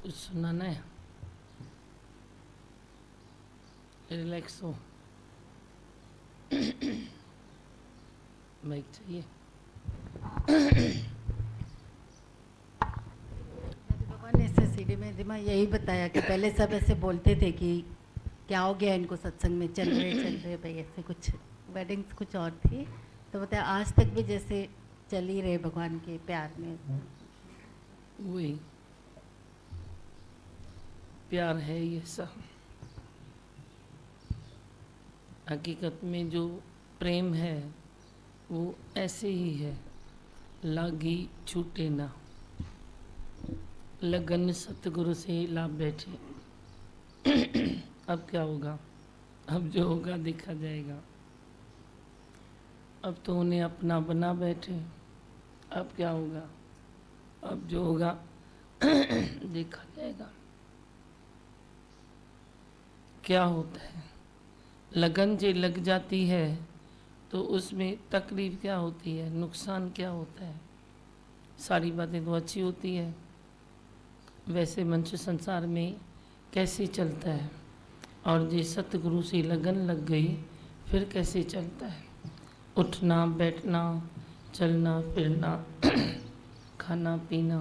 कुछ सुनाना है? रिलैक्स हो। माइक चाहिए? भगवान ने ऐसे सीढ़ी में दिमाग यही बताया कि पहले सब ऐसे बोलते थे कि क्या हो गया इनको, सत्संग में चल रहे भाई, ऐसे कुछ वेडिंग्स कुछ और थी। तो बताया आज तक भी जैसे चल ही रहे भगवान के प्यार में। वही प्यार है ये सब। हकीकत में जो प्रेम है वो ऐसे ही है, लागी छूटे ना, लगन सतगुरु से ला बैठे। अब क्या होगा? अब जो होगा देखा जाएगा। अब तो उन्हें अपना बना बैठे। अब क्या होगा? अब जो होगा देखा जाएगा। क्या होता है? लगन जो लग जाती है तो उसमें तकलीफ क्या होती है, नुकसान क्या होता है? सारी बातें तो अच्छी होती है। वैसे मनुष्य संसार में कैसे चलता है, और जे सतगुरु से लगन लग गई फिर कैसे चलता है? उठना बैठना, चलना फिरना, खाना पीना,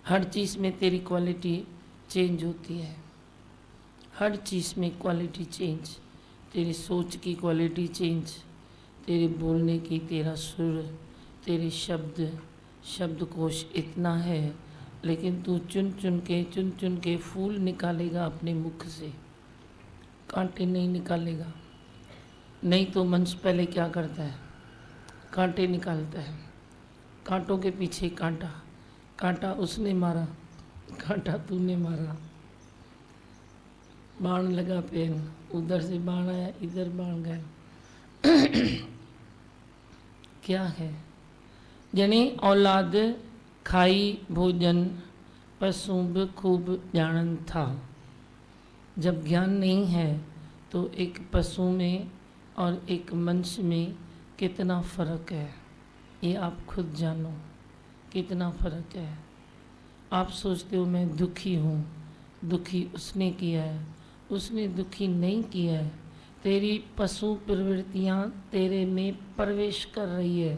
हर चीज़ में तेरी क्वालिटी चेंज होती है। हर चीज़ में क्वालिटी चेंज, तेरी सोच की क्वालिटी चेंज, तेरे बोलने की, तेरा सुर, तेरे शब्दकोश इतना है, लेकिन तू चुन चुन के फूल निकालेगा अपने मुख से, कांटे नहीं निकालेगा। नहीं तो मनुष्य पहले क्या करता है? कांटे निकालता है। कांटों के पीछे कांटा, कांटा उसने मारा, कांटा तूने मारा। बाण लगा पेन, उधर से बाण आया, इधर बाण गया। क्या है? जने औलाद खाई भोजन, पशु खूब जानन था। जब ज्ञान नहीं है तो एक पशु में और एक मनुष्य में कितना फ़र्क है, ये आप खुद जानो। कितना फ़र्क है। आप सोचते हो मैं दुखी हूँ, दुखी उसने किया है, उसने दुखी नहीं किया है। तेरी पशु प्रवृत्तियाँ तेरे में प्रवेश कर रही है।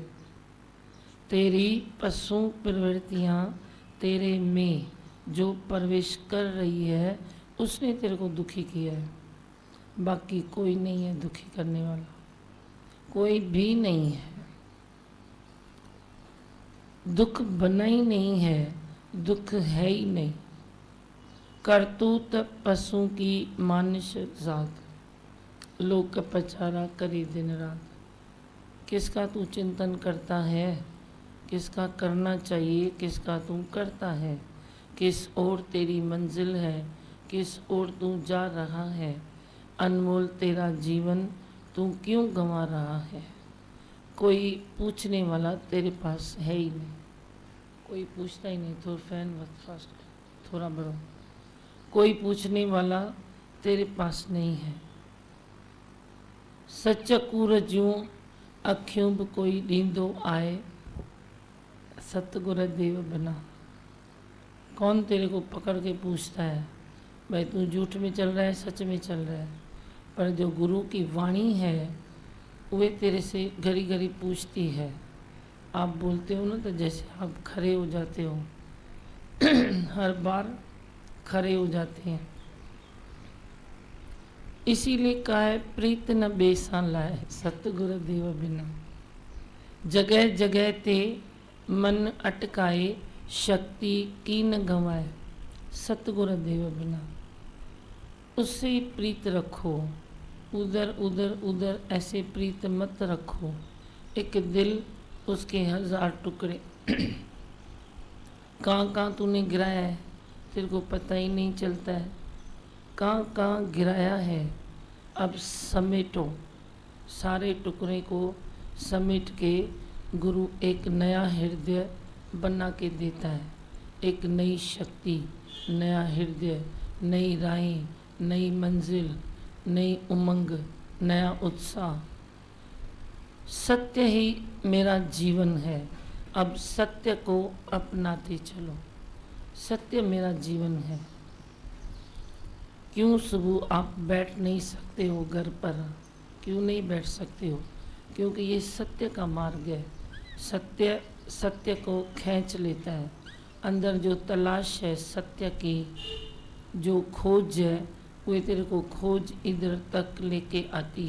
तेरी पशु प्रवृत्तियाँ तेरे में जो प्रवेश कर रही है उसने तेरे को दुखी किया है। बाकी कोई नहीं है दुखी करने वाला, कोई भी नहीं है। दुख बना ही नहीं है, दुख है ही नहीं। करतूत पशु की मानुष जात, लोक पचारा करे दिन रात। किसका तू चिंतन करता है? किसका करना चाहिए, किसका तू करता है? किस ओर तेरी मंजिल है, किस ओर तू जा रहा है? अनमोल तेरा जीवन तू क्यों गंवा रहा है? कोई पूछने वाला तेरे पास है ही नहीं, कोई पूछता ही नहीं। थोड़ा फैन बहुत फास्ट, थोड़ा बढ़ो। कोई पूछने वाला तेरे पास नहीं है। सच कूरजूं अखियों ब कोई नींदो आए, सतगुरु देव बना। कौन तेरे को पकड़ के पूछता है भाई तू झूठ में चल रहा है, सच में चल रहा है? पर जो गुरु की वाणी है वे तेरे से घड़ी घड़ी पूछती है। आप बोलते हो ना तो जैसे आप खड़े हो जाते हो। हर बार खड़े हो जाते हैं। इसीलिए कहा है प्रीत न बेसा लाए, सतगुरु देव बिना। जगह जगह ते मन अटकाए, शक्ति की न गंवाए, सतगुरु देव बिना। उससे ही प्रीत रखो, उधर उधर उधर ऐसे प्रीत मत रखो। एक दिल उसके 1000 टुकड़े। कहाँ कहाँ तूने गिराया है तेरे को पता ही नहीं चलता है। कहाँ कहाँ गिराया है, अब समेटो। सारे टुकड़े को समेट के गुरु एक नया हृदय बना के देता है। एक नई शक्ति, नया हृदय, नई राहें, नई मंजिल, नई उमंग, नया उत्साह। सत्य ही मेरा जीवन है, अब सत्य को अपनाते चलो। सत्य मेरा जीवन है। क्यों सुबह आप बैठ नहीं सकते हो घर पर? क्यों नहीं बैठ सकते हो? क्योंकि ये सत्य का मार्ग है। सत्य सत्य को खींच लेता है। अंदर जो तलाश है सत्य की, जो खोज है, वो तेरे को खोज इधर तक लेके आती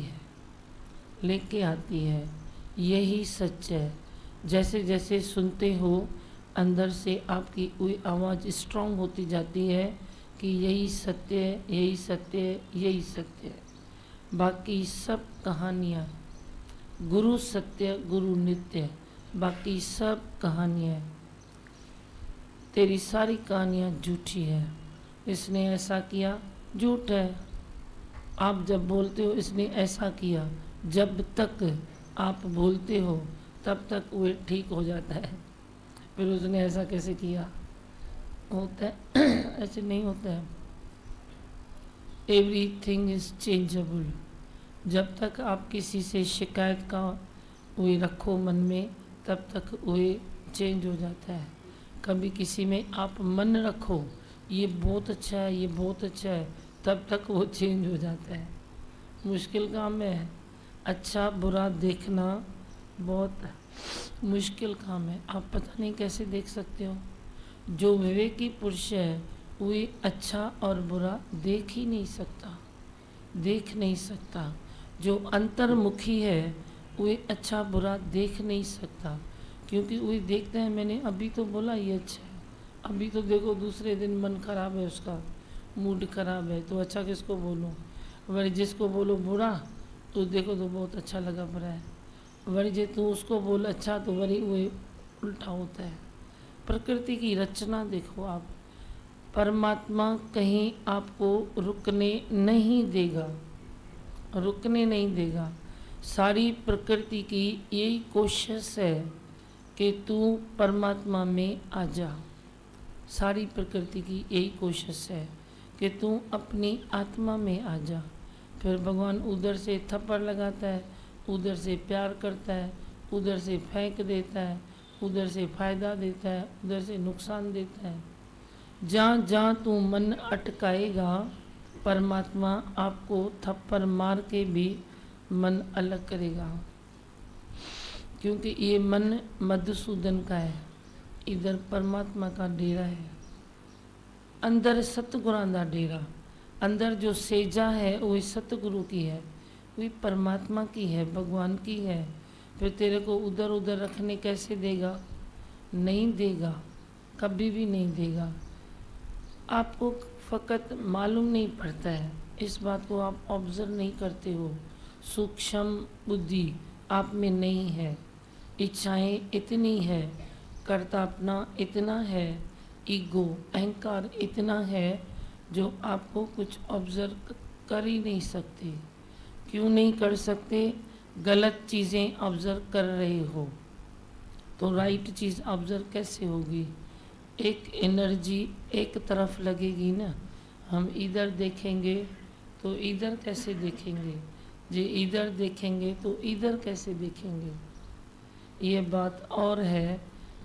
है। यही सच है। जैसे जैसे सुनते हो अंदर से आपकी वही आवाज़ स्ट्रांग होती जाती है कि यही सत्य है, यही सत्य है, यही सत्य है। बाकी सब कहानियाँ, गुरु सत्य गुरु नित्य, बाकी सब कहानियाँ, तेरी सारी कहानियाँ झूठी है। इसने ऐसा किया, झूठ है। आप जब बोलते हो इसने ऐसा किया, जब तक आप बोलते हो तब तक वो ठीक हो जाता है। फिर उसने ऐसा कैसे किया होता है ऐसे नहीं होता है। Everything is changeable. जब तक आप किसी से शिकायत का वही रखो मन में, तब तक वही चेंज हो जाता है। कभी किसी में आप मन रखो ये बहुत अच्छा है, ये बहुत अच्छा है, तब तक वो चेंज हो जाता है। मुश्किल काम है। अच्छा बुरा देखना बहुत मुश्किल काम है। आप पता नहीं कैसे देख सकते हो। जो विवेकी पुरुष है वही अच्छा और बुरा देख ही नहीं सकता, देख नहीं सकता। जो अंतर्मुखी है वही अच्छा बुरा देख नहीं सकता, क्योंकि वही देखते हैं मैंने अभी तो बोला ये अच्छा है, अभी तो देखो दूसरे दिन मन खराब है, उसका मूड खराब है, तो अच्छा किसको बोलूँ? वही जिसको बोलो बुरा तो देखो तो बहुत अच्छा लगा बुरा है। वही जे तू उसको बोल अच्छा तो वही वही उल्टा होता है। प्रकृति की रचना देखो आप। परमात्मा कहीं आपको रुकने नहीं देगा, रुकने नहीं देगा। सारी प्रकृति की यही कोशिश है कि तू परमात्मा में आ जा। सारी प्रकृति की यही कोशिश है कि तू अपनी आत्मा में आ जा। फिर भगवान उधर से थप्पड़ लगाता है, उधर से प्यार करता है, उधर से फेंक देता है, उधर से फ़ायदा देता है, उधर से नुकसान देता है। जहाँ जहाँ तू मन अटकाएगा परमात्मा आपको थप्पड़ मार के भी मन अलग करेगा। क्योंकि ये मन मधुसूदन का है, इधर परमात्मा का डेरा है। अंदर सतगुरां दा डेरा, अंदर जो सेजा है वही सतगुरु की है, वही परमात्मा की है, भगवान की है। फिर तेरे को उधर उधर रखने कैसे देगा? नहीं देगा, कभी भी नहीं देगा। आपको फ़कत मालूम नहीं पड़ता है, इस बात को आप ऑब्ज़र्व नहीं करते हो। सूक्ष्म बुद्धि आप में नहीं है, इच्छाएं इतनी है, कर्तापना इतना है, ईगो अहंकार इतना है जो आपको कुछ ऑब्ज़र्व कर ही नहीं सकते। क्यों नहीं कर सकते? गलत चीज़ें ऑब्ज़र्व कर रहे हो तो राइट चीज़ ऑब्ज़र्व कैसे होगी? एक एनर्जी एक तरफ लगेगी ना। हम इधर देखेंगे तो इधर कैसे देखेंगे, जे इधर देखेंगे तो इधर कैसे देखेंगे? ये बात और है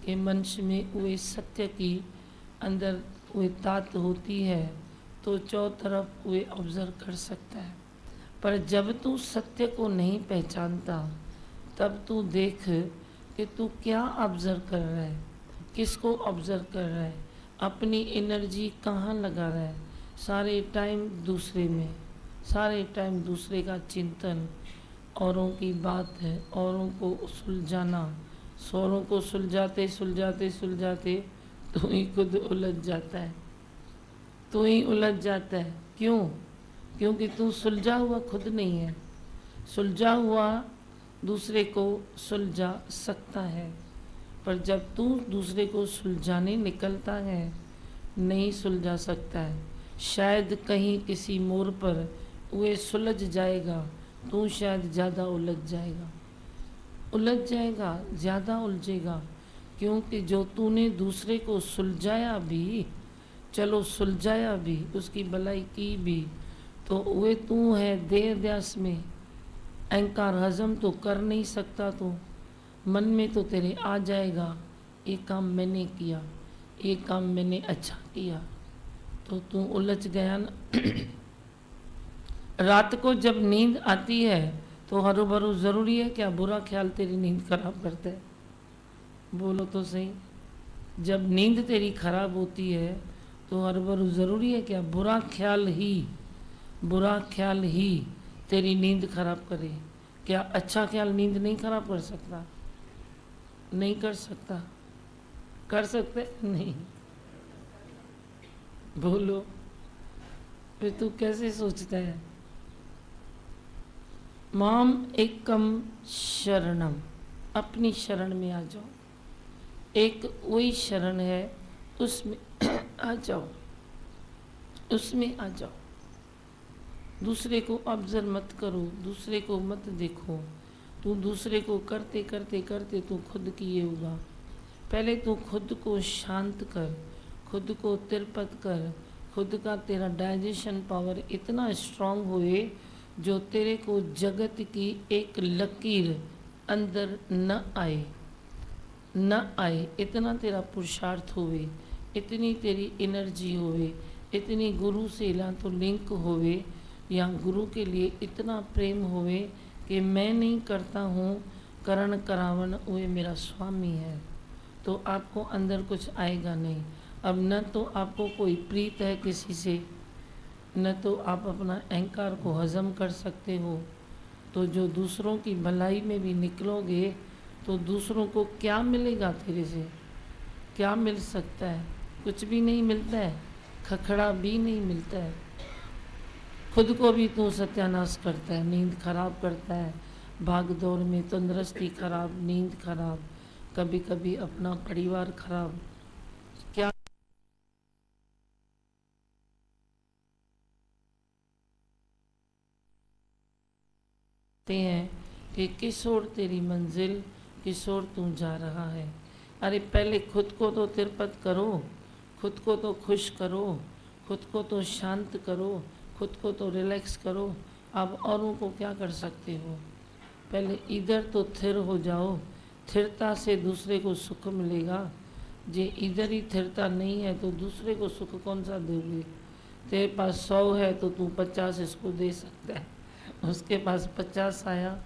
कि मनुष्य में वे सत्य की अंदर वे तात होती है तो चौ तरफ वे ऑब्ज़र्व कर सकता है। पर जब तू सत्य को नहीं पहचानता तब तू देख कि तू क्या ऑब्ज़र्व कर रहा है, किसको ऑब्ज़र्व कर रहा है, अपनी एनर्जी कहाँ लगा रहा है। सारे टाइम दूसरे में, सारे टाइम दूसरे का चिंतन, औरों की बात है, औरों को सुलझाना। स्वरों को सुलझाते सुलझाते सुलझाते तू ही खुद उलझ जाता है, तू ही उलझ जाता है। क्यों? क्योंकि तू सुलझा हुआ खुद नहीं है। सुलझा हुआ दूसरे को सुलझा सकता है, पर जब तू दूसरे को सुलझाने निकलता है नहीं सुलझा सकता है। शायद कहीं किसी मोड़ पर वे सुलझ जाएगा, तू शायद ज़्यादा उलझ जाएगा, उलझ जाएगा, ज़्यादा उलझेगा। क्योंकि जो तूने दूसरे को सुलझाया भी, चलो सुलझाया भी, उसकी भलाई की भी, तो वे तू है देह ध्यास में। अहंकार हजम तो कर नहीं सकता, तो मन में तो तेरे आ जाएगा ये काम मैंने किया, ये काम मैंने अच्छा किया, तो तू उलझ गया ना। रात को जब नींद आती है तो हरू भरू ज़रूरी है क्या बुरा ख्याल तेरी नींद खराब करते हैं? बोलो तो सही। जब नींद तेरी खराब होती है तो हरू भरू ज़रूरी है क्या बुरा ख्याल ही तेरी नींद खराब करे? क्या अच्छा ख्याल नींद नहीं खराब कर सकता? नहीं कर सकता। कर सकते नहीं? बोलो, फिर तू कैसे सोचता है? माम एकम शरणम, अपनी शरण में आ जाओ। एक वही शरण है, उसमें आ जाओ, उसमें आ जाओ। दूसरे को ऑब्जर्व मत करो, दूसरे को मत देखो। तू दूसरे को करते करते करते तू खुद किए होगा। पहले तू खुद को शांत कर, खुद को तिरपत कर, खुद का तेरा डाइजेशन पावर इतना स्ट्रांग हुए जो तेरे को जगत की एक लकीर अंदर न आए, इतना तेरा पुरुषार्थ होवे, इतनी तेरी एनर्जी होवे, इतनी गुरु से ला तो लिंक होवे, या गुरु के लिए इतना प्रेम होवे कि मैं नहीं करता हूँ, करण करावन वे मेरा स्वामी है, तो आपको अंदर कुछ आएगा नहीं। अब न तो आपको कोई प्रीत है किसी से, न तो आप अपना अहंकार को हजम कर सकते हो। तो जो दूसरों की भलाई में भी निकलोगे तो दूसरों को क्या मिलेगा तेरे से? क्या मिल सकता है? कुछ भी नहीं मिलता है, खखड़ा भी नहीं मिलता है। खुद को भी तू सत्यानाश करता है, नींद खराब करता है, भाग दौड़ में तंदुरुस्ती खराब, नींद खराब, कभी कभी अपना परिवार खराब। क्या हैं कि किस ओर तेरी मंजिल, किस ओर तू जा रहा है। अरे पहले खुद को तो तिरपत करो, खुद को तो खुश करो, खुद को तो शांत करो, खुद को तो रिलैक्स करो। आप औरों को क्या कर सकते हो? पहले इधर तो थिर हो जाओ, थिरता से दूसरे को सुख मिलेगा। जे इधर ही थिरता नहीं है तो दूसरे को सुख कौन सा दोगे? तेरे पास 100 है तो तू 50 इसको दे सकता है, उसके पास 50 आया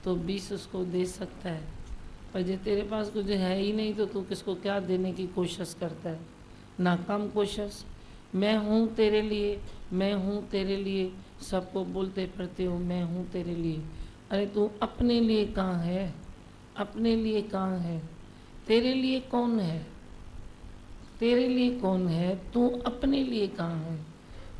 तो 20 उसको दे सकता है। पर जो तेरे पास कुछ है ही नहीं तो तू किसको क्या देने की कोशिश करता है? नाकाम कोशिश। मैं हूँ तेरे लिए, मैं हूँ तेरे लिए, सबको बोलते फिरते हो मैं हूँ तेरे लिए। अरे तू अपने लिए कहाँ है? अपने लिए कहाँ है? तेरे लिए कौन है? तेरे लिए कौन है? तू अपने लिए कहाँ है?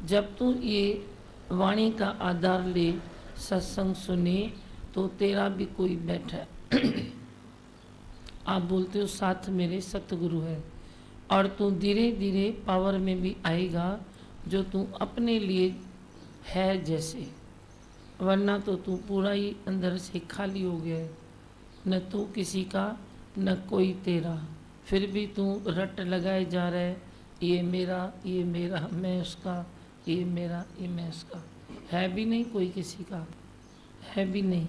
जब तू ये वाणी का आधार ले, सत्संग सुने, तो तेरा भी कोई बैठा आप बोलते हो साथ मेरे सतगुरु है, और तू धीरे धीरे पावर में भी आएगा जो तू अपने लिए है जैसे। वरना तो तू पूरा ही अंदर से खाली हो गया है, न तू किसी का न कोई तेरा। फिर भी तू रट लगाए जा रहा है, ये मेरा मैं उसका, ये मेरा ये मैं उसका। है भी नहीं कोई किसी का, है भी नहीं,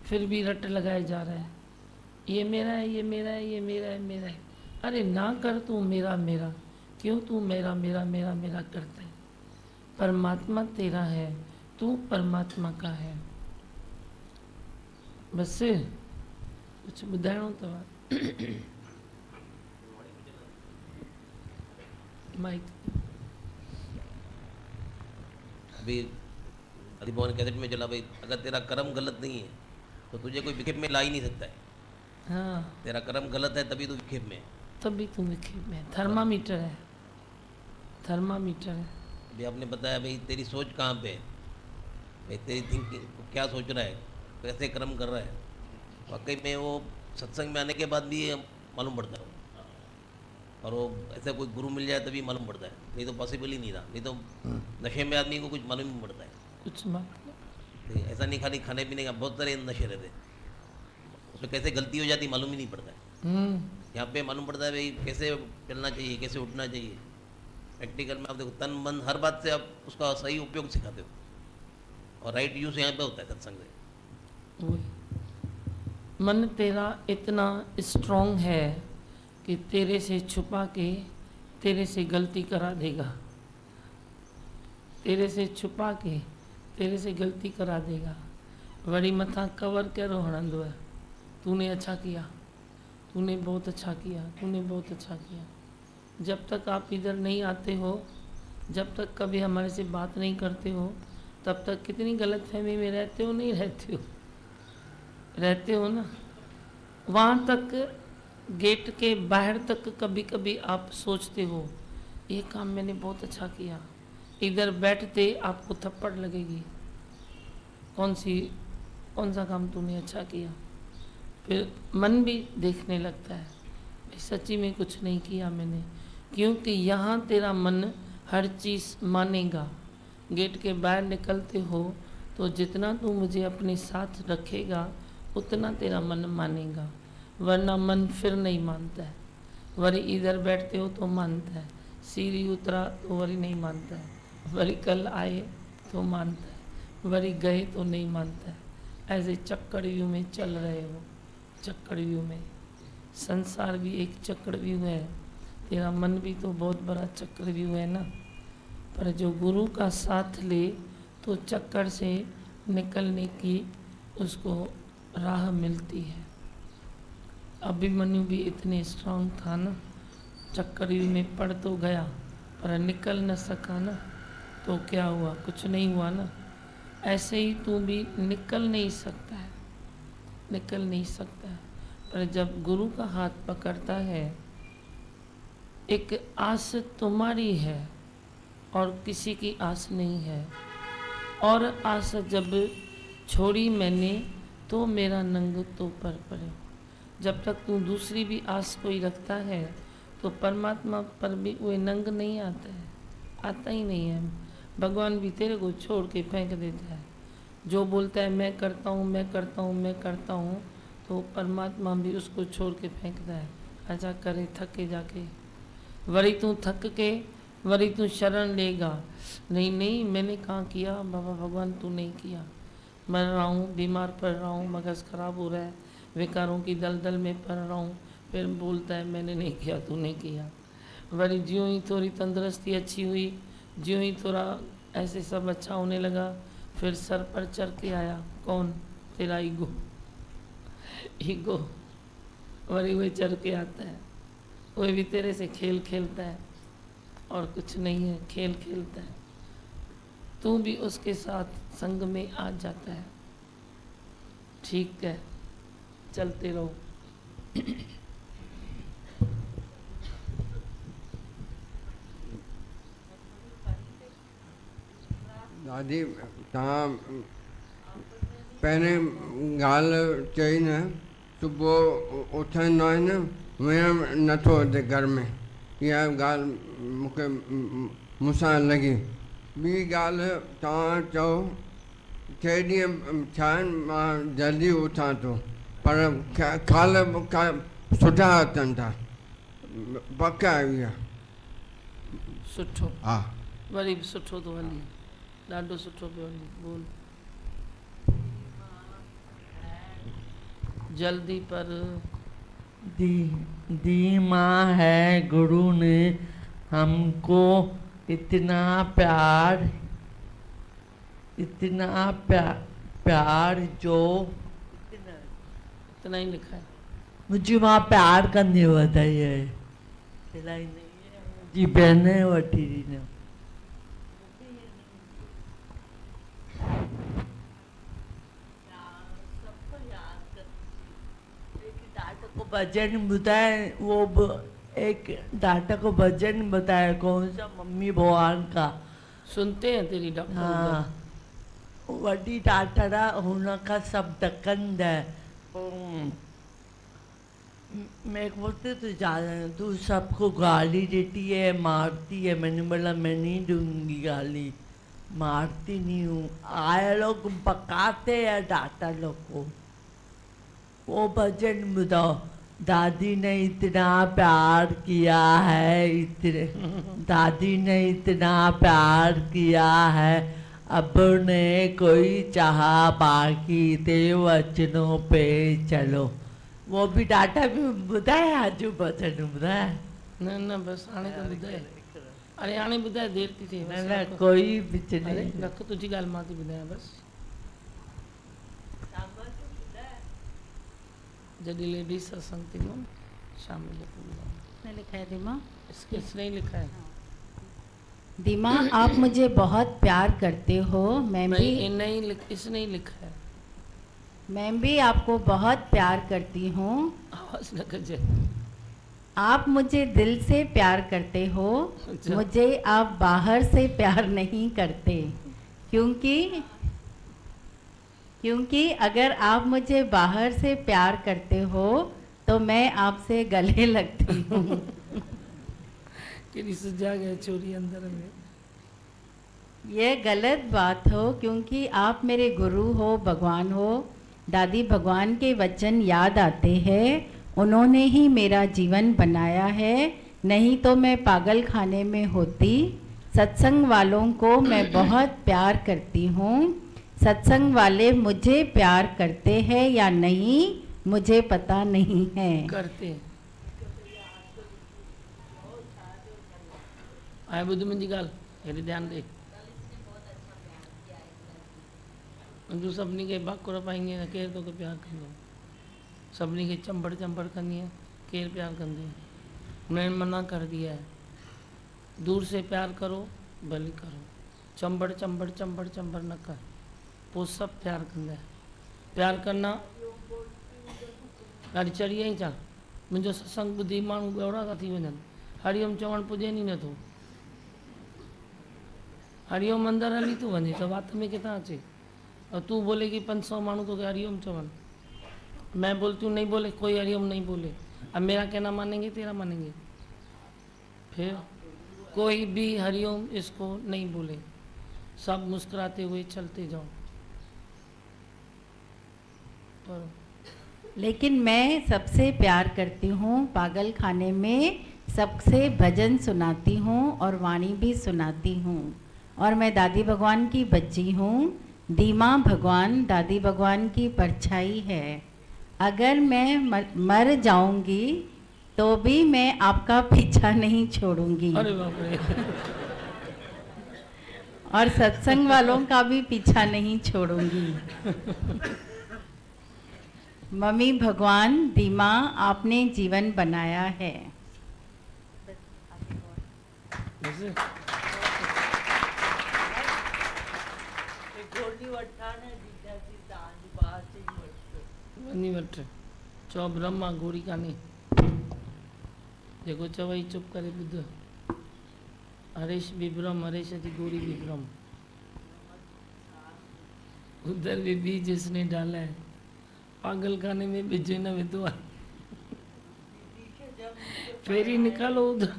फिर भी रट लगाए जा रहा है, ये मेरा है, ये मेरा है, ये मेरा है, मेरा है। अरे ना कर तू मेरा मेरा, क्यों तू मेरा मेरा मेरा मेरा करता है? परमात्मा तेरा है, तू परमात्मा का है। बस कुछ ॿुधाइणो अथव? माइक अभी हरिभवन कैसेट में चला भाई, अगर तेरा कर्म गलत नहीं है तो तुझे कोई विखेप में ला ही नहीं सकता है। हाँ, तेरा कर्म गलत है तभी तू विखेप में है। तभी तू विखेप में। थर्मामीटर है, थर्मामीटर है। अभी आपने बताया भाई तेरी सोच कहाँ पे है, भाई तेरी थिंकिंग क्या सोच रहा है, कैसे कर्म कर रहा है। वाकई में वो सत्संग में आने के बाद भी ये मालूम पड़ता है, और वो ऐसा कोई गुरु मिल जाए तभी मालूम पड़ता है, नहीं तो पॉसिबल ही नहीं था। नहीं तो नशे में आदमी को कुछ मालूम नहीं पड़ता है। कुछ बात तो ऐसा नहीं, खाली खाने पीने का बहुत सारे नशे रहते हैं, उसमें कैसे गलती हो जाती मालूम ही नहीं पड़ता है। यहाँ पे मालूम पड़ता है भाई कैसे चलना चाहिए, कैसे उठना चाहिए। प्रैक्टिकल में आप देखो तन मन हर बात से आप उसका सही उपयोग सिखाते हो, और राइट यूज यहाँ पे होता है सत्संग से। मन तेरा इतना स्ट्रांग है कि तेरे से छुपा के तेरे से गलती करा देगा, तेरे से छुपा के तेरे से गलती करा देगा। वरी मथा कवर करो हणंदो है। तूने अच्छा किया, तूने बहुत अच्छा किया, तूने बहुत अच्छा किया। जब तक आप इधर नहीं आते हो, जब तक कभी हमारे से बात नहीं करते हो, तब तक कितनी गलतफहमी में रहते हो, नहीं रहते हो, रहते हो ना। वहाँ तक गेट के बाहर तक कभी कभी आप सोचते हो ये काम मैंने बहुत अच्छा किया, इधर बैठते आपको थप्पड़ लगेगी, कौन सा काम तूने अच्छा किया। फिर मन भी देखने लगता है भाई सच्ची में कुछ नहीं किया मैंने, क्योंकि यहाँ तेरा मन हर चीज़ मानेगा। गेट के बाहर निकलते हो तो जितना तू मुझे अपने साथ रखेगा उतना तेरा मन मानेगा, वरना मन फिर नहीं मानता है। वरी इधर बैठते हो तो मानता है, सीढ़ी उतरा तो वरी नहीं मानता है, वरी कल आए तो मानता है, वरी गए तो नहीं मानता है। ऐसे चक्रव्यूह में चल रहे हो, चक्रव्यूह में। संसार भी एक चक्रव्यूह है, तेरा मन भी तो बहुत बड़ा चक्रव्यूह है ना। पर जो गुरु का साथ ले तो चक्कर से निकलने की उसको राह मिलती है। अभिमन्यु भी इतने स्ट्रांग था ना, चक्रव्यूह में पड़ तो गया पर निकल न सका ना, तो क्या हुआ, कुछ नहीं हुआ ना। ऐसे ही तू भी निकल नहीं सकता है, निकल नहीं सकता है। पर जब गुरु का हाथ पकड़ता है, एक आस तुम्हारी है और किसी की आस नहीं है। और आस जब छोड़ी मैंने तो मेरा नंग तो पर पड़े। जब तक तू दूसरी भी आस कोई रखता है तो परमात्मा पर भी वो नंग नहीं आता है, आता ही नहीं है। भगवान भी तेरे को छोड़ के फेंक देता है। जो बोलता है मैं करता हूँ, मैं करता हूँ, मैं करता हूँ, तो परमात्मा भी उसको छोड़ के फेंकता है। अच्छा करे थके जाके, वरी तू थक के वरी तू शरण लेगा। नहीं नहीं मैंने कहाँ किया बाबा भगवान, तू नहीं किया। मर रहा हूँ, बीमार पड़ रहा हूँ, मगज़ खराब हो रहा है, विकारों की दलदल में पड़ रहा हूँ, फिर बोलता है मैंने नहीं किया, तूने किया। वरी ज्यों ही थोड़ी तंदुरुस्ती अच्छी हुई, ज्यों ही थोड़ा ऐसे सब अच्छा होने लगा, फिर सर पर चढ़ के आया कौन, तेरा ईगो। ईगो वरी वही चढ़ के आता है, वही भी तेरे से खेल खेलता है और कुछ नहीं है, खेल खेलता है। तू भी उसके साथ संग में आ जाता है। ठीक है, चलते रहो। दादी तव्हां पहिरें ॻाल्हि चई न, सुबुह उथंदो आहे न, वेहणु नथो अचे घर में, इहा ॻाल्हि मूंखे मूंसां लॻी। ॿी ॻाल्हि तव्हां चओ 6 ॾींहं छा आहिनि मां जल्दी उथां थो, पर ख़्याल सुठा अचनि था, पक आहे इहा। सुठो, हा वरी बि सुठो थो हली, ॾाढो सुठो पियो हली। बोल जल्दी पर धीमा है। गुरु ने हमको इतना प्यार जो इतना ही लिखा है। मुझे वहाँ प्यार करने बताई है, सिलाई नहीं है जी, बहने वठी दी ने। भजन बताए, वो एक डाटा को भजन बताया, कौन सा, मम्मी भगवान का सुनते हैं तेरी डॉक्टर। हाँ, वडी डाटा हुनका सब ढकंद है। मैं बोलते तू सबको गाली देती है, मारती है। मैंने बोला मैं नहीं दूंगी गाली, मारती नहीं हूँ। आए लोग पकाते हैं डाटा लोग को। वो भजन बताओ, दादी ने इतना प्यार किया है, इतने दादी ने इतना प्यार किया है, अब ने कोई चाहा बाकी तेरे वचनों पे चलो। वो भी डाटा भी बताया, आजू भजन बताया। न न बस हाणे त ॿुधाए अरे हाणे ॿुधाए देरि थी थिए न बसि न रख। कोई विच अरे नहीं रख तुंहिंजी ॻाल्हि मां थी ॿुधायां बसि जॾहिं लेडीज़ सत्संग थींदो न शाम जो पूरो किसने लिखा है दीमा? इसने ही लिखा है दीमा, आप मुझे बहुत प्यार करते हो, इसने ही लिखा है मैं भी आपको बहुत प्यार करती हूँ। आवाज़ न कजे आप मुझे दिल से प्यार करते हो, अच्छा। मुझे आप बाहर से प्यार नहीं करते, क्योंकि अगर आप मुझे बाहर से प्यार करते हो तो मैं आपसे गले लगती हूँ। कि सुझा गया चोरी अंदर में ये गलत बात हो, क्योंकि आप मेरे गुरु हो, भगवान हो। दादी भगवान के वचन याद आते हैं, उन्होंने ही मेरा जीवन बनाया है, नहीं तो मैं पागल खाने में होती। सत्संग वालों को मैं बहुत प्यार करती हूँ। सत्संग वाले मुझे प्यार करते हैं या नहीं मुझे पता नहीं है। करते आए बुद्ध मुंहिंजी ॻाल्हि हेॾे ध्यानु ॾे तूं सभिनी खे भाकुर पाईंदी आहिनि केरु तोखे प्यारु कंदो सभिनी खे चंबड़ चंबड़ कंदी आहे केरु प्यारु कंदो उन्होंने मना कर दिया है दूर से प्यार करो भली करो चंबड़ चंबड़ चंबड़ चंबड़ न कर पोइ सभु प्यारु कंदा प्यारु करना ॾाढी चढ़ी आई छा मुंहिंजो सत्संग ॿुधी माण्हू ॻौड़ा था थी वञनि हरिओम चवणु पुॼे नी नथो हरिओम अंदरि हली थो वञे त वात में किथां अचे और तू बोले कि 500 माण्हू तोखे हरिओम चवनि मैं बोलती हूँ नहीं बोले कोई हरिओम नहीं बोले अब मेरा कहना मानेंगे तेरा मानेंगे फिर कोई भी हरिओम इसको नहीं बोले सब मुस्कुराते हुए चलते जाओ पर लेकिन मैं सबसे प्यार करती हूँ। पागल खाने में सबसे भजन सुनाती हूँ और वाणी भी सुनाती हूँ और मैं दादी भगवान की बच्ची हूँ। दीमा भगवान दादी भगवान की परछाई है। अगर मैं मर जाऊंगी तो भी मैं आपका पीछा नहीं छोड़ूंगी अरे बाप रे और सत्संग वालों का भी पीछा नहीं छोड़ूंगी। मम्मी भगवान दीमा आपने जीवन बनाया है। वैसे वञी वठ चओ ब्रह्म आहे गोरी कान्हे जेको चवई चुप करे ॿुध हरेश भी ब्रह्म हरेश जी गोरी भी ब्रह्म उधर भी बीज जिसने डाला है पागल खाने में बीज न विधो आहे फेरी निकालो उधर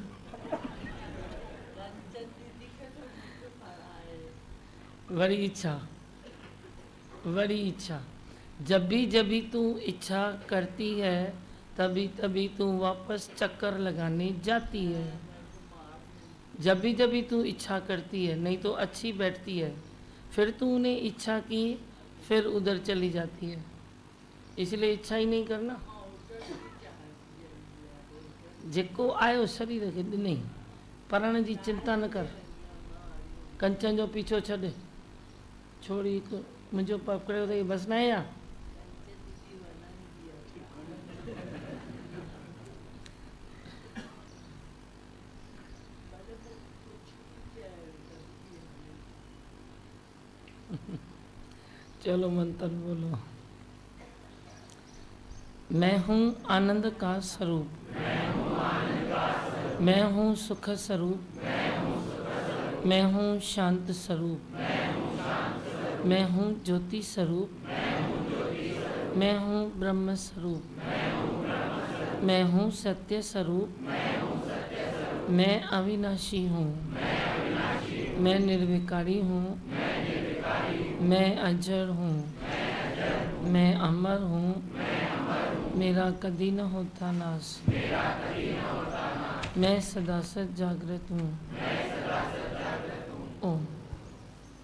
वरी इच्छा जब भी तू इच्छा करती है तभी तू वापस चक्कर लगाने जाती है जब भी तू इच्छा करती है नहीं तो अच्छी बैठती है फिर तूने इच्छा की फिर उधर चली जाती है इसलिए इच्छा ही नहीं करना जेको आयो शरीर खे ॾिनई पढ़ण जी चिंता न कर कंचन जो पीछो छॾ छोड़ी हिकु मुंहिंजो पकड़ियो अथई बसि न आहे या चलो मंत्र बोलो मैं हूँ आनंद का स्वरूप मैं हूँ सुख स्वरूप मैं हूँ शांत स्वरूप मैं हूँ ज्योति स्वरूप मैं हूँ ब्रह्म स्वरूप मैं हूँ सत्य स्वरूप मैं अविनाशी हूँ मैं निर्विकारी हूँ मैं अजर हूँ मैं अमर हूँ मेरा कभी न होता नाश मैं सदा सत जागृत हूँ ओम